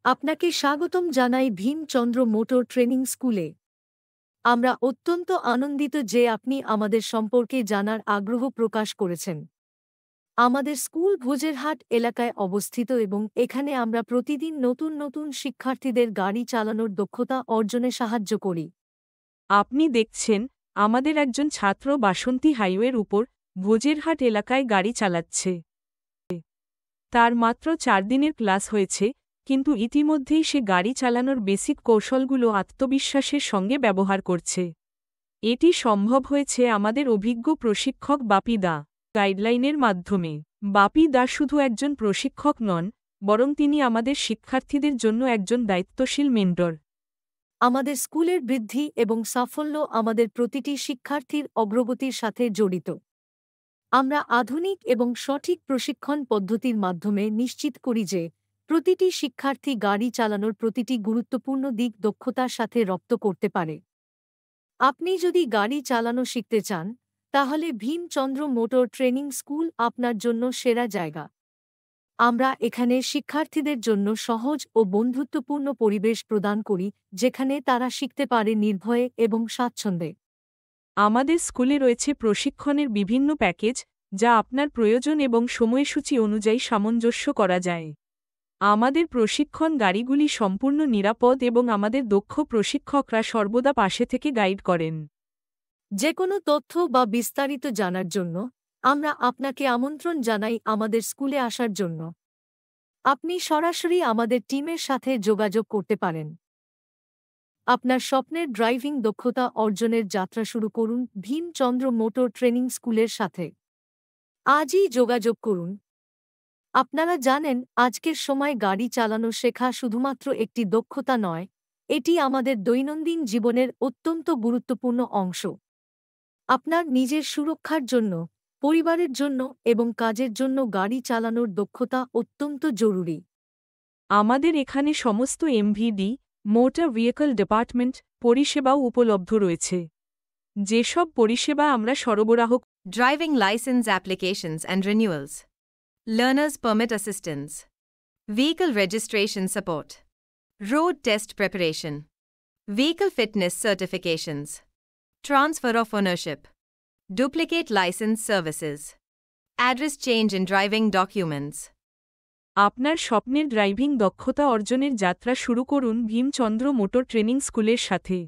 আপনাকে স্বাগতম জানাই ভীমচন্দ্র মোটর ট্রেনিং স্কুলে। আমরা অত্যন্ত আনন্দিত যে আপনি আমাদের সম্পর্কে জানার আগ্রহ প্রকাশ করেছেন। আমাদের স্কুল ভোজেরহাট এলাকায় অবস্থিত এবং এখানে আমরা প্রতিদিন নতুন নতুন শিক্ষার্থীদের গাড়ি চালানোর দক্ষতা অর্জনে সাহায্য করি। আপনি দেখছেন, আমাদের একজন ছাত্র বাসন্তী হাইওয়ের উপর ভোজেরহাট এলাকায় গাড়ি চালাচ্ছে। তার মাত্র 4 দিনের ক্লাস হয়েছে, কিন্তু ইতিমধ্যেই সে গাড়ি চালানোর বেসিক কৌশলগুলো আত্মবিশ্বাসের সঙ্গে ব্যবহার করছে। এটি সম্ভব হয়েছে আমাদের অভিজ্ঞ প্রশিক্ষক বাপি দা গাইডলাইনের মাধ্যমে। বাপি দা শুধু একজন প্রশিক্ষক নন, বরং তিনি আমাদের শিক্ষার্থীদের জন্য একজন দায়িত্বশীল মেন্টর। আমাদের স্কুলের বৃদ্ধি এবং সাফল্য আমাদের প্রতিটি শিক্ষার্থীর অগ্রগতির সাথে জড়িত। আমরা আধুনিক এবং সঠিক প্রশিক্ষণ পদ্ধতির মাধ্যমে নিশ্চিত করি যে প্রতিটি শিক্ষার্থী গাড়ি চালানোর প্রতিটি গুরুত্বপূর্ণ দিক দক্ষতার সাথে রপ্ত করতে পারে। আপনি যদি গাড়ি চালানো শিখতে চান, তাহলে ভীমচন্দ্র মোটর ট্রেনিং স্কুল আপনার জন্য সেরা জায়গা। আমরা এখানে শিক্ষার্থীদের জন্য সহজ ও বন্ধুত্বপূর্ণ পরিবেশ প্রদান করি, যেখানে তারা শিখতে পারে নির্ভয়ে এবং স্বাচ্ছন্দ্যে। আমাদের স্কুলে রয়েছে প্রশিক্ষণের বিভিন্ন প্যাকেজ, যা আপনার প্রয়োজন এবং সময়সূচি অনুযায়ী সামঞ্জস্য করা যায়। আমাদের প্রশিক্ষণ গাড়িগুলি সম্পূর্ণ নিরাপদ এবং আমাদের দক্ষ প্রশিক্ষকরা সর্বদা পাশে থেকে গাইড করেন। যে কোনো তথ্য বা বিস্তারিত জানার জন্য আমরা আপনাকে আমন্ত্রণ জানাই আমাদের স্কুলে আসার জন্য। আপনি সরাসরি আমাদের টিমের সাথে যোগাযোগ করতে পারেন। আপনার স্বপ্নের ড্রাইভিং দক্ষতা অর্জনের যাত্রা শুরু করুন ভীমচন্দ্র মোটর ট্রেনিং স্কুলের সাথে। আজই যোগাযোগ করুন। আপনারা জানেন, আজকের সময় গাড়ি চালানো শেখা শুধুমাত্র একটি দক্ষতা নয়, এটি আমাদের দৈনন্দিন জীবনের অত্যন্ত গুরুত্বপূর্ণ অংশ। আপনার নিজের সুরক্ষার জন্য, পরিবারের জন্য এবং কাজের জন্য গাড়ি চালানোর দক্ষতা অত্যন্ত জরুরি। আমাদের এখানে সমস্ত এমভিডি, মোটর ভেহিকল ডিপার্টমেন্ট পরিষেবাও উপলব্ধ রয়েছে। যেসব পরিষেবা আমরা সরবরাহ Driving license applications and renewals, learner's permit assistance, vehicle registration support, road test preparation, vehicle fitness certifications, transfer of ownership, duplicate license services, address change in driving documents. আপনার স্বপ্নের driving দক্ষতা অর্জনের যাত্রা শুরু করুন ভীমচন্দ্র মোটর ট্রেনিং স্কুলের সাথে।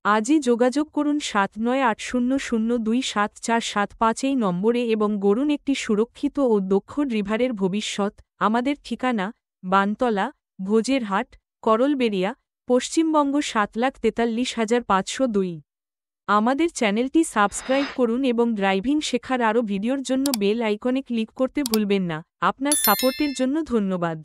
আজই যোগাযোগ করুন 7980027475 এই নম্বরে এবং গড়ুন একটি সুরক্ষিত ও দক্ষ ড্রাইভারের ভবিষ্যৎ। আমাদের ঠিকানা বানতলা, ভোজেরহাট, করলবেড়িয়া, পশ্চিমবঙ্গ 7,43,502। আমাদের চ্যানেলটি সাবস্ক্রাইব করুন এবং ড্রাইভিং শেখার আরও ভিডিওর জন্য বেল আইকনে ক্লিক করতে ভুলবেন না। আপনার সাপোর্টের জন্য ধন্যবাদ।